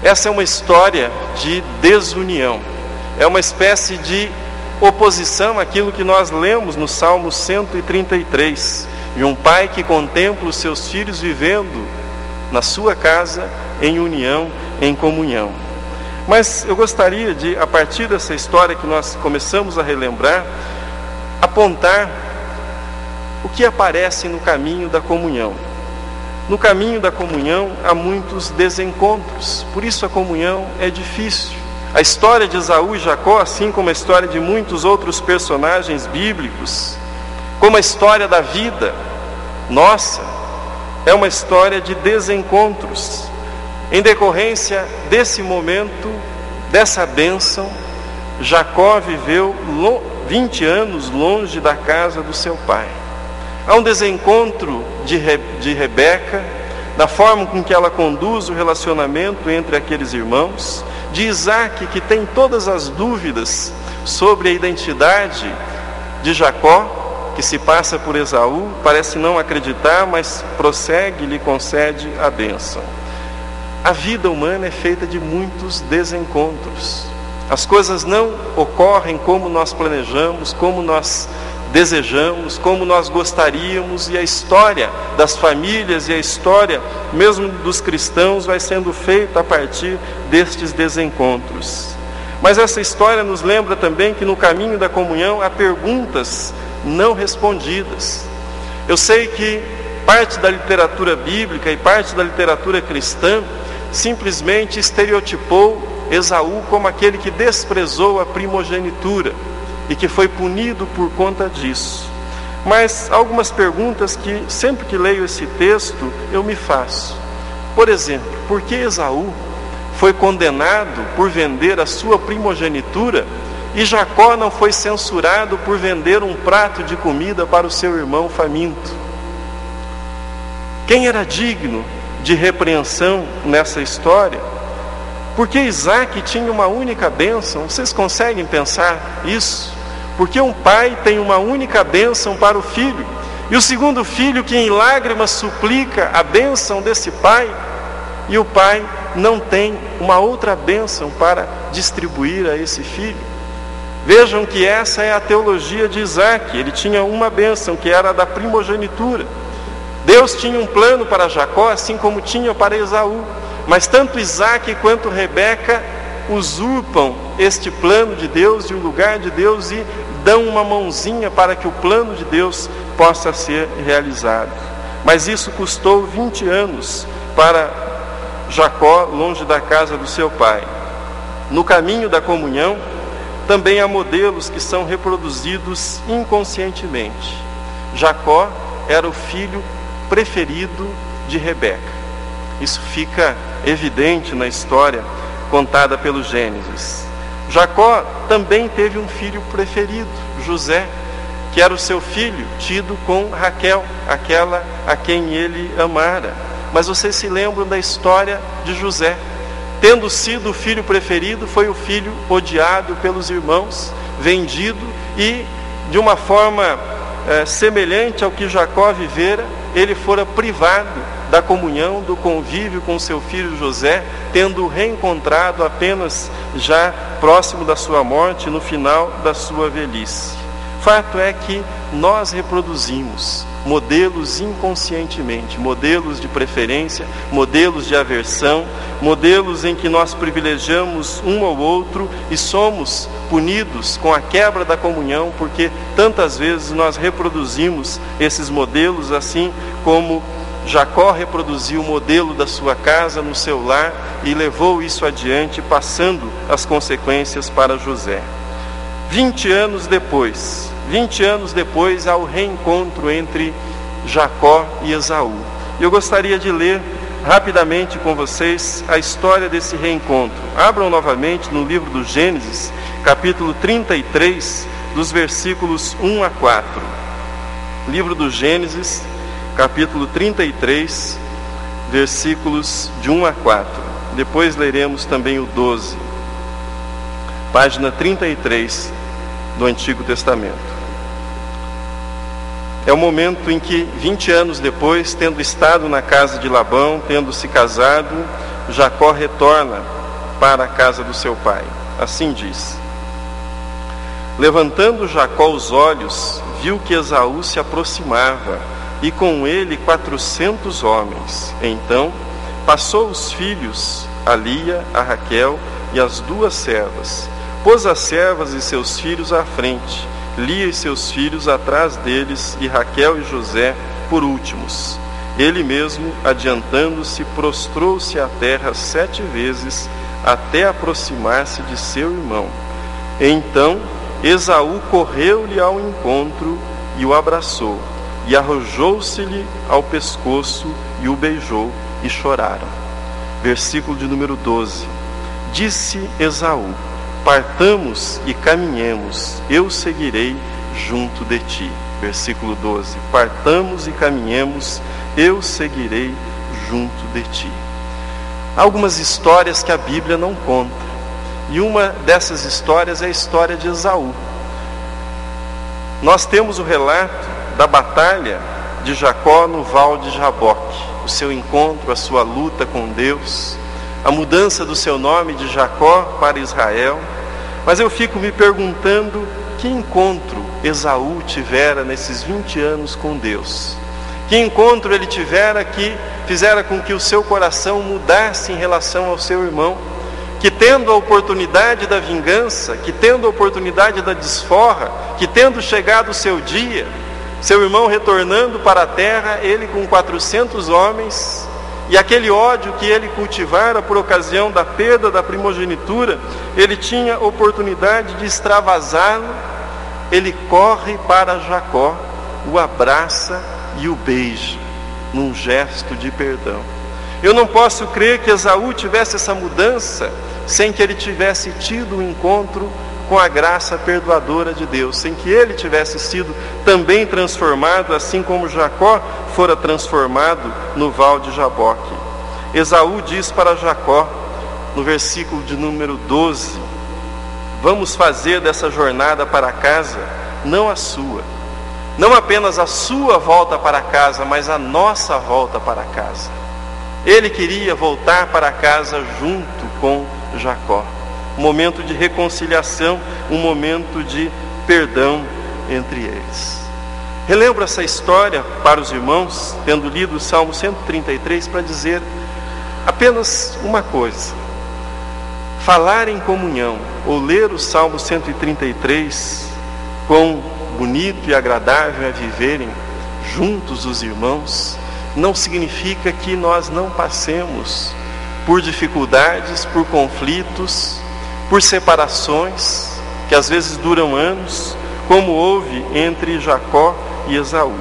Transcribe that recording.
Essa é uma história de desunião, é uma espécie de oposição àquilo que nós lemos no Salmo 133, de um pai que contempla os seus filhos vivendo na sua casa em união, em comunhão. Mas eu gostaria de, a partir dessa história que nós começamos a relembrar, apontar o que aparece no caminho da comunhão. No caminho da comunhão há muitos desencontros, por isso a comunhão é difícil. A história de Esaú e Jacó, assim como a história de muitos outros personagens bíblicos, como a história da vida nossa, é uma história de desencontros. Em decorrência desse momento, dessa bênção, Jacó viveu 20 anos longe da casa do seu pai. Há um desencontro de Rebeca, da forma com que ela conduz o relacionamento entre aqueles irmãos, de Isaac, que tem todas as dúvidas sobre a identidade de Jacó, que se passa por Esaú, parece não acreditar, mas prossegue e lhe concede a bênção. A vida humana é feita de muitos desencontros. As coisas não ocorrem como nós planejamos, como nós desejamos, como nós gostaríamos, e a história das famílias e a história mesmo dos cristãos vai sendo feita a partir destes desencontros. Mas essa história nos lembra também que no caminho da comunhão há perguntas não respondidas. Eu sei que parte da literatura bíblica e parte da literatura cristã simplesmente estereotipou Esaú como aquele que desprezou a primogenitura e que foi punido por conta disso. Mas algumas perguntas que sempre que leio esse texto eu me faço. Por exemplo, por que Esaú foi condenado por vender a sua primogenitura e Jacó não foi censurado por vender um prato de comida para o seu irmão faminto? Quem era digno de repreensão nessa história? Porque Isaac tinha uma única bênção. Vocês conseguem pensar isso? Porque um pai tem uma única bênção para o filho, e o segundo filho que em lágrimas suplica a bênção desse pai, e o pai não tem uma outra bênção para distribuir a esse filho. Vejam que essa é a teologia de Isaac. Ele tinha uma bênção, que era a da primogenitura. Deus tinha um plano para Jacó, assim como tinha para Esaú, mas tanto Isaac quanto Rebeca usurpam este plano de Deus e o lugar de Deus e dão uma mãozinha para que o plano de Deus possa ser realizado. Mas isso custou 20 anos para Jacó, longe da casa do seu pai. No caminho da comunhão, também há modelos que são reproduzidos inconscientemente. Jacó era o filho preferido de Rebeca. Isso fica evidente na história contada pelo Gênesis. Jacó também teve um filho preferido, José, que era o seu filho tido com Raquel, aquela a quem ele amara. Mas vocês se lembram da história de José? Tendo sido o filho preferido, foi o filho odiado pelos irmãos, vendido, e de uma forma semelhante ao que Jacó vivera, ele fora privado da comunhão, do convívio com seu filho José, tendo reencontrado apenas já próximo da sua morte, no final da sua velhice. Fato é que nós reproduzimos modelos inconscientemente, modelos de preferência, modelos de aversão, modelos em que nós privilegiamos um ou outro e somos punidos com a quebra da comunhão, porque tantas vezes nós reproduzimos esses modelos, assim como Jacó reproduziu o modelo da sua casa no seu lar e levou isso adiante, passando as consequências para José. 20 anos depois há o reencontro entre Jacó e Esaú. Eu gostaria de ler rapidamente com vocês a história desse reencontro. Abram novamente no livro do Gênesis, capítulo 33, dos versículos 1 a 4. Livro do Gênesis, capítulo 33, versículos de 1 a 4. Depois leremos também o 12. Página 33 do Antigo Testamento. É o momento em que, 20 anos depois, tendo estado na casa de Labão, tendo se casado, Jacó retorna para a casa do seu pai. Assim diz: levantando Jacó os olhos, viu que Esaú se aproximava, e com ele 400 homens. Então passou os filhos, a Lia, a Raquel e as 2 servas. Pôs as servas e seus filhos à frente, Lia e seus filhos atrás deles, e Raquel e José por últimos. Ele mesmo, adiantando-se, prostrou-se à terra 7 vezes, até aproximar-se de seu irmão. Então Esaú correu-lhe ao encontro e o abraçou, e arrojou-se-lhe ao pescoço e o beijou, e choraram. Versículo de número 12. Disse Esaú: partamos e caminhemos, eu seguirei junto de ti. Versículo 12. Partamos e caminhemos, eu seguirei junto de ti. Há algumas histórias que a Bíblia não conta, e uma dessas histórias é a história de Esaú. Nós temos o relato da batalha de Jacó no Val de Jaboque, o seu encontro, a sua luta com Deus, a mudança do seu nome de Jacó para Israel. Mas eu fico me perguntando que encontro Esaú tivera nesses 20 anos com Deus. Que encontro ele tivera que fizera com que o seu coração mudasse em relação ao seu irmão, que tendo a oportunidade da vingança, que tendo a oportunidade da desforra, que tendo chegado o seu dia, seu irmão retornando para a terra, ele com 400 homens, e aquele ódio que ele cultivara por ocasião da perda da primogenitura, ele tinha oportunidade de extravasá-lo. Ele corre para Jacó, o abraça e o beija, num gesto de perdão. Eu não posso crer que Esaú tivesse essa mudança sem que ele tivesse tido um encontro com a graça perdoadora de Deus, sem que ele tivesse sido também transformado, assim como Jacó fora transformado no Val de Jaboque. Esaú diz para Jacó, no versículo de número 12, vamos fazer dessa jornada para casa, não a sua, não apenas a sua volta para casa, mas a nossa volta para casa. Ele queria voltar para casa junto com Jacó. Um momento de reconciliação, um momento de perdão entre eles. Relembro essa história para os irmãos, tendo lido o Salmo 133, para dizer apenas uma coisa: falar em comunhão, ou ler o Salmo 133, quão bonito e agradável é viverem juntos os irmãos, não significa que nós não passemos por dificuldades, por conflitos, por separações que às vezes duram anos, como houve entre Jacó e Esaú.